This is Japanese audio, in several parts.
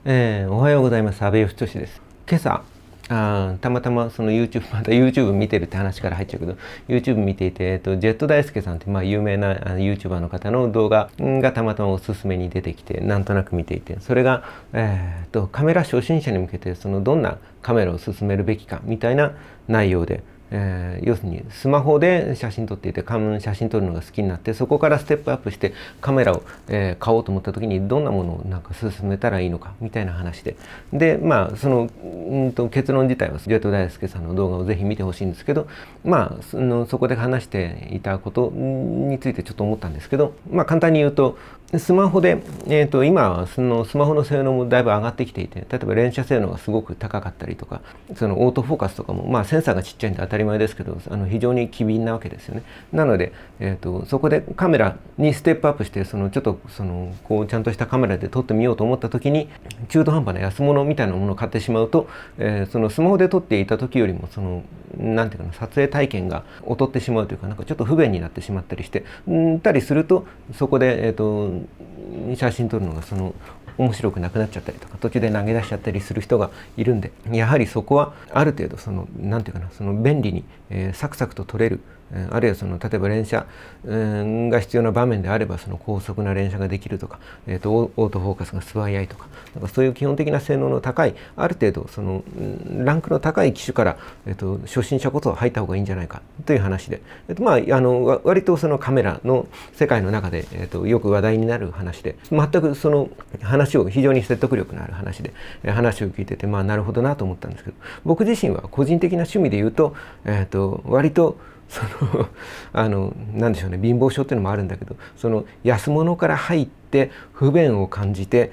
おはようございます。阿部義俊です。今朝、たまたまその YouTube、また YouTube 見てるって話から入っちゃうけど、YouTube 見ていて、ジェット大輔さんって、有名なYouTuber の方の動画がたまたまおすすめに出てきて、なんとなく見ていて、それが、カメラ初心者に向けて、どんなカメラを進めるべきかみたいな内容で、要するにスマホで写真撮っていて写真撮るのが好きになって、そこからステップアップしてカメラを、買おうと思った時にどんなものを進めたらいいのかみたいな話で、結論自体はジェット大輔さんの動画をぜひ見てほしいんですけど、そこで話していたことについてちょっと思ったんですけど、簡単に言うと、スマホで、今はそのスマホの性能もだいぶ上がってきていて、例えば連写性能がすごく高かったりとか、そのオートフォーカスとかも、センサーがちっちゃいんで当たり前ですけど、非常に機敏なわけですよね。なので、そこでカメラにステップアップして、ちょっとこうちゃんとしたカメラで撮ってみようと思った時に、中途半端な安物みたいなものを買ってしまうと、そのスマホで撮っていた時よりもなんていうかな、撮影体験が劣ってしまうというか、なんかちょっと不便になってしまったりしてたりすると、そこで、写真撮るのが面白くなくなっちゃったりとか、途中で投げ出しちゃったりする人がいるんで、やはりそこはある程度なんていうかな、便利に、サクサクと撮れる、あるいは例えば連写、が必要な場面であれば高速な連写ができるとか、オートフォーカスが素早いとか、なんかそういう基本的な性能の高い、ある程度ランクの高い機種から、初心者こそ入った方がいいんじゃないかという話で、割とカメラの世界の中で、よく話題になる話で、全く話を非常に説得力のある話で、話を聞いてて、なるほどなと思ったんですけど、僕自身は個人的な趣味で言うと、割となんでしょうね、貧乏症っていうのもあるんだけど、安物から入って不便を感じて、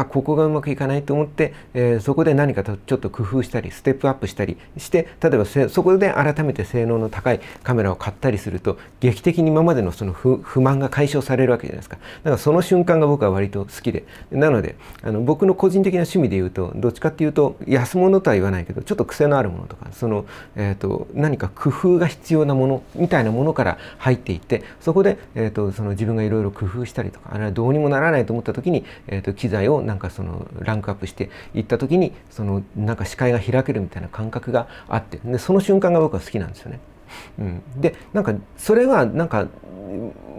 ここがうまくいかないと思って、そこで何かとちょっと工夫したりステップアップしたりして、例えばそこで改めて性能の高いカメラを買ったりすると、劇的に今までの不満が解消されるわけじゃないですか。だからその瞬間が僕は割と好きで、なので僕の個人的な趣味で言うと、どっちかっていうと安物とは言わないけど、ちょっと癖のあるものとか、何か工夫が必要なものみたいなものから入っていって、そこで、自分がいろいろ工夫したりとか、あるいはどうにもならないと思った時に、機材をなんかランクアップしていった時に、なんか視界が開けるみたいな感覚があって、でその瞬間が僕は好きなんですよね。でなんかそれはなんか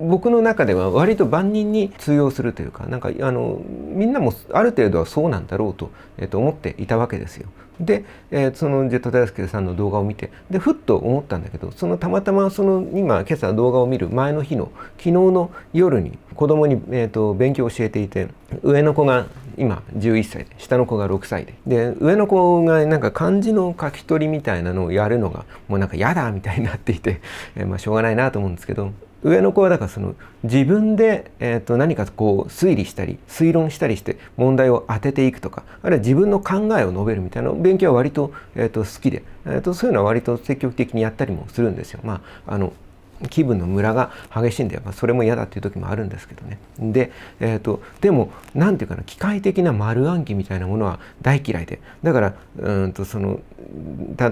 僕の中では割と万人に通用するというか、なんかみんなもある程度はそうなんだろうと、思っていたわけですよ。で、そのジェット大輔さんの動画を見て、でふっと思ったんだけど、たまたま今朝動画を見る前の日の昨日の夜に子供に、勉強を教えていて、上の子が今11歳で下の子が6歳で、上の子がなんか漢字の書き取りみたいなのをやるのがもうなんか嫌だみたいになっていて、しょうがないなと思うんですけど、上の子はだから自分で、何かこう推理したり推論したりして問題を当てていくとか、あるいは自分の考えを述べるみたいな勉強は割と、好きで、そういうのは割と積極的にやったりもするんですよ。気分のムラが激しいんで、それも嫌だっていう時もあるんですけどね。で、でもなんていうかな、機械的な丸暗記みたいなものは大嫌いで、だから例え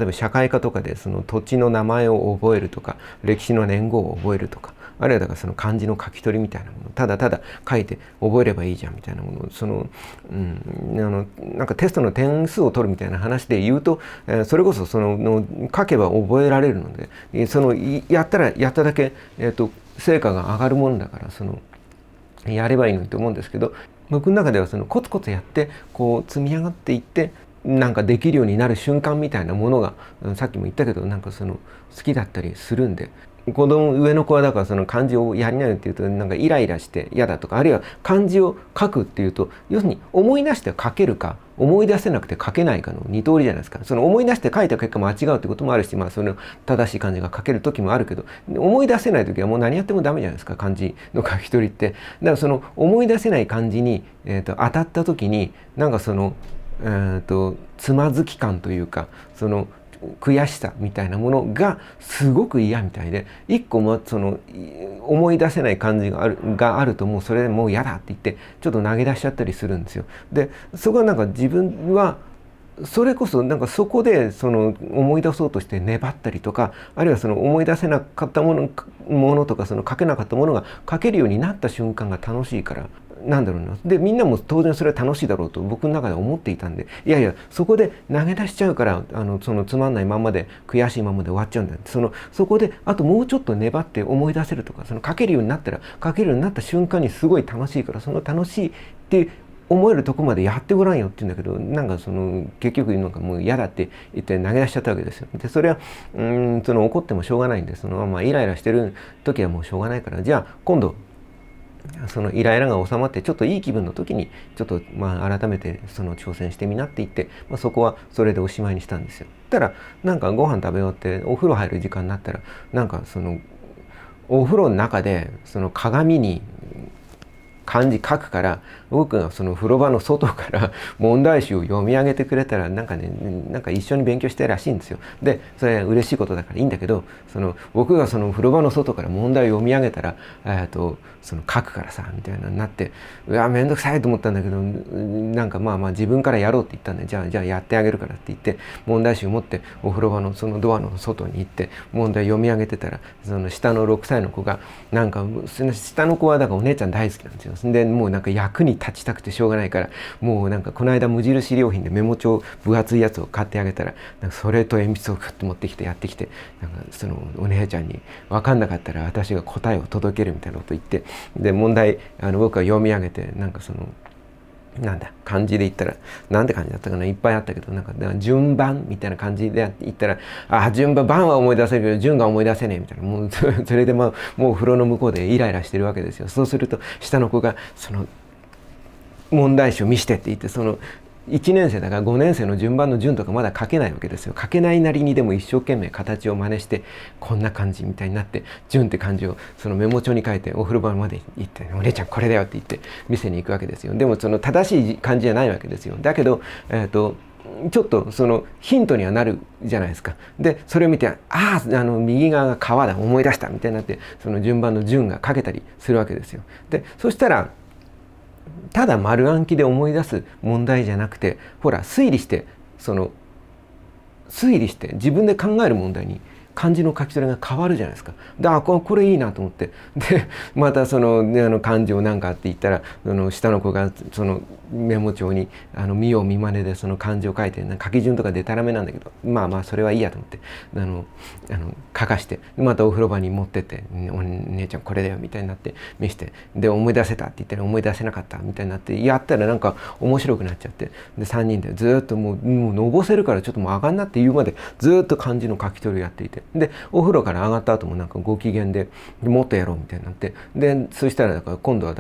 ば社会科とかで土地の名前を覚えるとか、歴史の年号を覚えるとか、あるいはだから漢字の書き取りみたいなものをただただ書いて覚えればいいじゃんみたいなものをなんかテストの点数を取るみたいな話で言うと、それこそ書けば覚えられるので、やっただけ、成果が上がるものだから、やればいいのにと思うんですけど、僕の中ではコツコツやってこう積み上がっていって、なんかできるようになる瞬間みたいなものが、さっきも言ったけど、なんか好きだったりするんで、上の子はだから漢字をやりなよって言うとなんかイライラして嫌だとか、あるいは漢字を書くっていうと、要するに思い出して書けるか思い出せなくて書けないかの二通りじゃないですか。思い出して書いた結果間違うってこともあるし、正しい漢字が書ける時もあるけど、思い出せない時はもう何やってもダメじゃないですか、漢字の書き取りって。だから思い出せない漢字に、当たった時になんかつまずき感というか、悔しさみたいなものがすごく嫌みたいで、一個も思い出せない感じがあると、もうそれでもう嫌だって言ってちょっと投げ出しちゃったりするんですよ。でそこはなんか自分はそれこそなんかそこで思い出そうとして粘ったりとか、あるいは思い出せなかったものとか書けなかったものが書けるようになった瞬間が楽しいから、なんだろうな。で、みんなも当然それは楽しいだろうと僕の中で思っていたんで、いやいや、そこで投げ出しちゃうから、そのつまんないままで、悔しいままで終わっちゃうんだよ。そこで、あともうちょっと粘って思い出せるとか、書けるようになったら、書けるようになった瞬間にすごい楽しいから、その楽しいって思えるとこまでやってごらんよって言うんだけど、なんか結局なんかもう嫌だって言って投げ出しちゃったわけですよ。で、それは怒ってもしょうがないんで、イライラしてる時はもうしょうがないから、じゃあ今度そのイライラが収まってちょっといい気分の時にちょっと改めて挑戦してみなって言って、そこはそれでおしまいにしたんですよ。たらなんかご飯食べ終わってお風呂入る時間になったら、なんかお風呂の中で鏡に漢字書くから、僕がその風呂場の外から問題集を読み上げてくれたらなんか一緒に勉強してるらしいんですよ。でそれは嬉しいことだからいいんだけど、僕がその風呂場の外から問題を読み上げたら書くからさみたいなになって、うわめんどくさいと思ったんだけど、なんか自分からやろうって言ったんで、じゃあやってあげるからって言って問題集を持ってお風呂場のそのドアの外に行って問題読み上げてたら、下の6歳の子がなんか、下の子はだからお姉ちゃん大好きなんですよ。でもうなんか役に立ちたくてしょうがないから、もうなんかこの間無印良品でメモ帳分厚いやつを買ってあげたら、なんかそれと鉛筆をグッと持ってきてやってきて、なんかお姉ちゃんに分かんなかったら私が答えを届けるみたいなことを言って、で問題僕は読み上げて、なんかなんだ漢字で言ったらなんて漢字だったかな、いっぱいあったけど、なんか順番みたいな感じで言ったら、順番は思い出せるけど順が思い出せねえみたいな、もうそれでもう風呂の向こうでイライラしてるわけですよ。そうすると下の子が問題集見してって言って、1年生だから5年生の順番の順とかまだ書けないわけですよ。書けないなりにでも一生懸命形を真似して、こんな感じみたいになって順って漢字をメモ帳に書いてお風呂場まで行って、お姉ちゃんこれだよって言って店に行くわけですよ。でも正しい漢字じゃないわけですよ。だけどちょっとヒントにはなるじゃないですか。でそれを見て、右側が川だ思い出したみたいになって、順番の順が書けたりするわけですよ。でそしたらただ丸暗記で思い出す問題じゃなくて、ほら推理して自分で考える問題に漢字の書き取りが変わるじゃないですか。でこれいいなと思って、でまた漢字を何かって言ったら、下の子がメモ帳に見よう見まねで漢字を書いて、書き順とかでたらめなんだけど、それはいいやと思って書かして、またお風呂場に持ってって、お姉ちゃんこれだよみたいになって見せて、で思い出せたって言ったら思い出せなかったみたいになって、やったらなんか面白くなっちゃって、で3人でずっともうのぼせるからちょっともう上がんなって言うまでずっと漢字の書き取りをやっていて、でお風呂から上がった後もなんかご機嫌でもっとやろうみたいになって、でそしたら今度は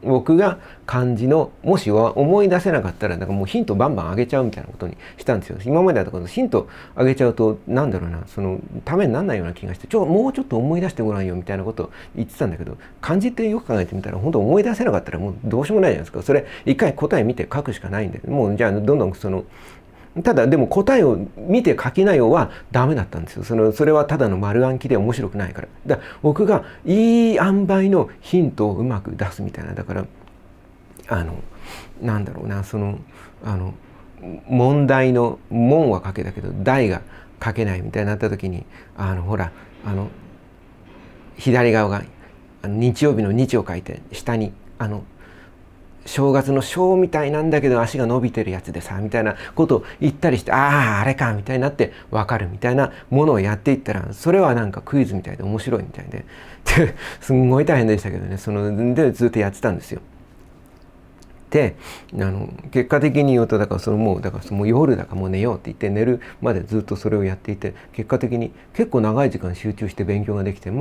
僕が漢字のもしは思い出せなかったらもうヒントバンバンあげちゃうみたいなことにしたんですよ。今までだとヒントあげちゃうとなんだろうな、ためにならないような気がして、もうちょっと思い出してごらんよみたいなことを言ってたんだけど、漢字ってよく考えてみたら本当思い出せなかったらもうどうしようもないじゃないですか。それ一回答え見て書くしかないんで、もうじゃあどんどんただでも答えを見て書きなよはダメだったんですよ。それはただの丸暗記で面白くないから。だから僕がいい塩梅のヒントをうまく出すみたいな、だからなんだろうな、問題の問は書けたけど題が書けないみたいになった時に、ほら左側が日曜日の日を書いて、下に正月の正みたいなんだけど足が伸びてるやつでさみたいなことを言ったりして、あれかみたいになって分かるみたいなものをやっていったら、それはなんかクイズみたいで面白いみたいですんごい大変でしたけどね、でずっとやってたんですよ。で結果的に言うと、もう夜だからもう寝ようって言って寝るまでずっとそれをやっていて、結果的に結構長い時間集中して勉強ができて、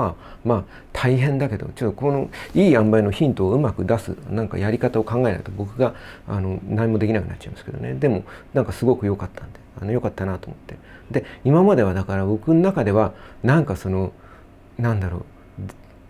大変だけど、ちょっとこのいい塩梅のヒントをうまく出すなんかやり方を考えないと僕が何もできなくなっちゃいますけどね。でもなんかすごく良かったんで良かったなと思って、で今まではだから僕の中ではなんかなんだろう、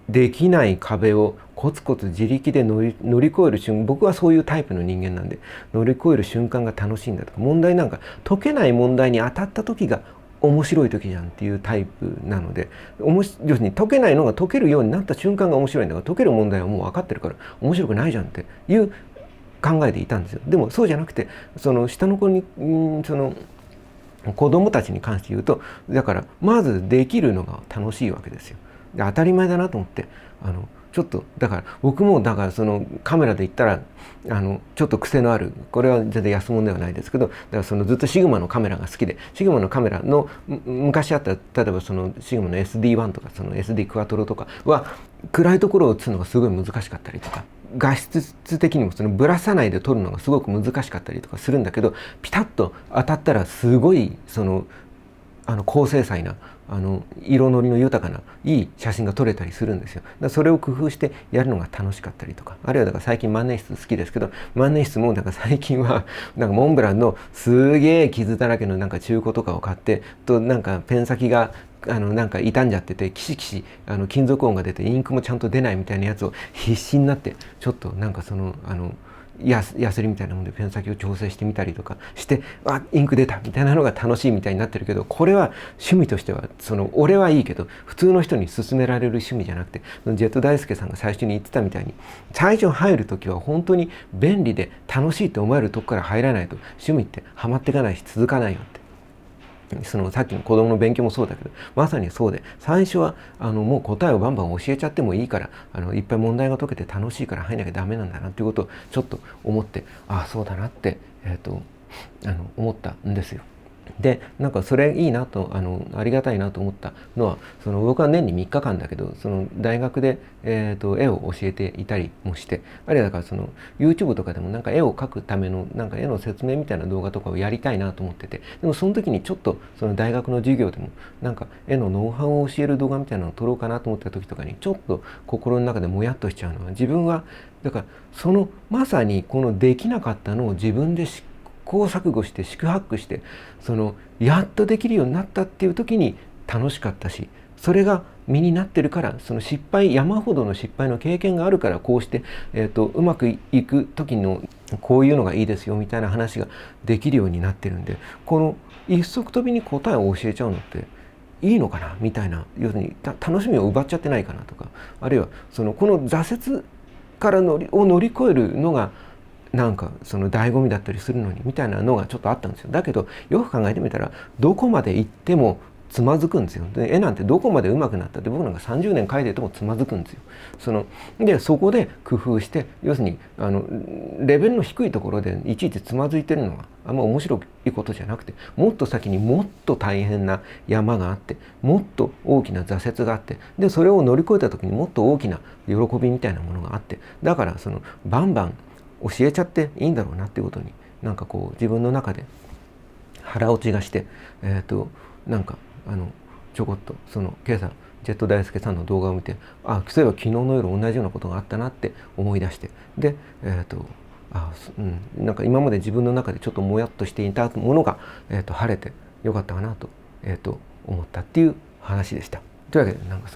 できない壁をコツコツ自力で乗り越える瞬間、僕はそういうタイプの人間なんで、乗り越える瞬間が楽しいんだとか、問題なんか解けない問題に当たった時が面白い時じゃんっていうタイプなので、要するに解けないのが解けるようになった瞬間が面白いんだから、解ける問題はもう分かってるから面白くないじゃんっていう考えでいたんですよ。でもそうじゃなくて、下の子に子供たちに関して言うと、だからまずできるのが楽しいわけですよ。で当たり前だなと思って、ちょっとだから僕もだからそのカメラで言ったらちょっと癖のある、これは全然安物ではないですけど、だからそのずっとシグマのカメラが好きで、シグマのカメラの昔あった例えばそのシグマの SD1 とかその SD クワトロとかは暗いところを映すのがすごい難しかったりとか、画質的にもそのぶらさないで撮るのがすごく難しかったりとかするんだけど、ピタッと当たったらすごいその高精細な色のりの豊かないい写真が撮れたりするんですよ。だからそれを工夫してやるのが楽しかったりとか、あるいはだから最近万年筆好きですけど、万年筆もなんか最近はなんかモンブランのすげえ傷だらけのなんか中古とかを買ってと、なんかペン先がなんか傷んじゃっててキシキシ金属音が出てインクもちゃんと出ないみたいなやつを必死になってちょっとなんかそのヤスリみたいなもんでペン先を調整してみたりとかして、インク出たみたいなのが楽しいみたいになってるけど、これは趣味としては俺はいいけど普通の人に勧められる趣味じゃなくて、ジェット大輔さんが最初に言ってたみたいに、最初入る時は本当に便利で楽しいと思えるとこから入らないと趣味ってハマっていかないし続かないよって。さっきの子供の勉強もそうだけど、まさにそうで、最初はもう答えをバンバン教えちゃってもいいからいっぱい問題が解けて楽しいから入んなきゃダメなんだなっていうことをちょっと思って、そうだなって、思ったんですよ。でなんかそれいいなとありがたいなと思ったのは、僕は年に3日間だけど大学で、絵を教えていたりもして、あるいはだからYouTube とかでもなんか絵を描くためのなんか絵の説明みたいな動画とかをやりたいなと思ってて、でもその時にちょっと大学の授業でもなんか絵のノウハウを教える動画みたいなのを撮ろうかなと思った時とかにちょっと心の中でもやっとしちゃうのは、自分はだからまさにこのできなかったのを自分で試行錯誤して四苦八苦してやっとできるようになったっていう時に楽しかったし、それが身になってるから、失敗山ほどの失敗の経験があるから、こうして、うまくいく時のこういうのがいいですよみたいな話ができるようになってるんで、この一足飛びに答えを教えちゃうのっていいのかなみたいな、要するに楽しみを奪っちゃってないかなとか、あるいはこの挫折から乗り越えるのがなんか醍醐味だったりするのにみたいなのがちょっとあったんですよ。だけどよく考えてみたらどこまで行ってもつまずくんですよ。で絵なんてどこまで上手くなったって、僕なんか30年描いててもつまずくんですよ。でそこで工夫して、要するにレベルの低いところでいちいちつまずいてるのはあんま面白いことじゃなくて、もっと先にもっと大変な山があって、もっと大きな挫折があって、でそれを乗り越えた時にもっと大きな喜びみたいなものがあって、だからバンバン教えちゃっていいんだろうなっていうことになんか自分の中で腹落ちがして、なんかちょこっと今朝ジェット大輔さんの動画を見て、そういえば昨日の夜同じようなことがあったなって思い出して、でなんか今まで自分の中でちょっともやっとしていたものが、晴れてよかったかなと、思ったっていう話でした。というわけでなんか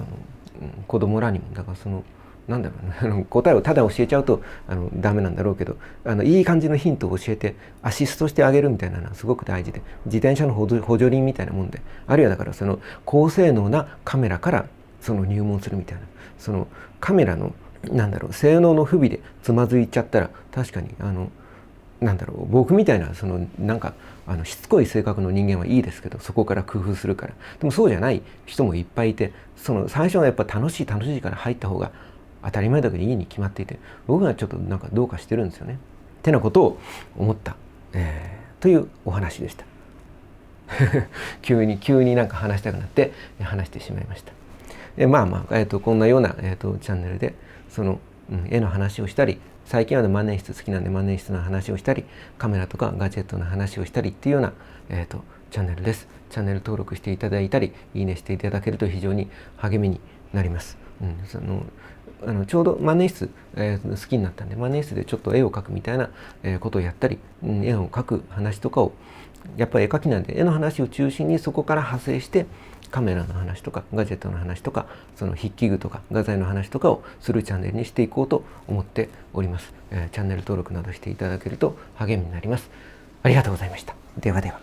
子供らにもだからなんだろうね、答えをただ教えちゃうとダメなんだろうけど、いい感じのヒントを教えてアシストしてあげるみたいなのはすごく大事で、自転車の補助輪みたいなもんで、あるいはだから高性能なカメラから入門するみたいな、カメラの性能の不備でつまずいちゃったら、確かに僕みたいななんかしつこい性格の人間はいいですけど、そこから工夫するから。でもそうじゃない人もいっぱいいて、最初はやっぱ楽しいから入った方が当たり前だけどいいに決まっていて、僕はちょっとなんかどうかしてるんですよねってなことを思った、というお話でした。急になんか話したくなって話してしまいました。こんなような、チャンネルで絵の話をしたり、最近は万年筆好きなんで万年筆の話をしたり、カメラとかガジェットの話をしたりっていうような、チャンネルです。チャンネル登録していただいたりいいねしていただけると非常に励みになります。ちょうど万年筆、好きになったんで、万年筆でちょっと絵を描くみたいな、ことをやったり、絵を描く話とかを、やっぱり絵描きなんで絵の話を中心にそこから派生してカメラの話とかガジェットの話とか筆記具とか画材の話とかをするチャンネルにしていこうと思っております。チャンネル登録などしていただけると励みになります。ありがとうございました。ではでは。